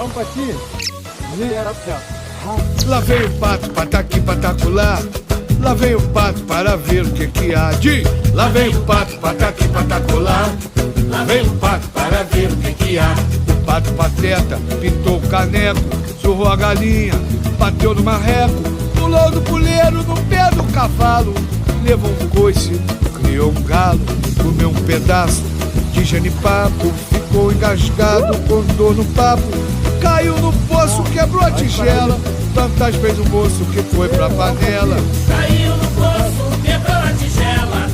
um patinho. Lá vem o pato, pataqui, pataculá. Lá vem o pato para ver o que há de. Lá vem o pato, pataqui, pataculá. Lá vem o pato para ver o que há. O pato pateta pintou o caneco, surrou a galinha, bateu no marreco, pulou do puleiro no pé do cavalo, levou um coice, criou um galo, comeu um pedaço de jenipapo, ficou engasgado com dor no papo, caiu no poço, quebrou a tigela, tantas vezes o moço que foi pra panela. Caiu no poço, quebrou a tigela.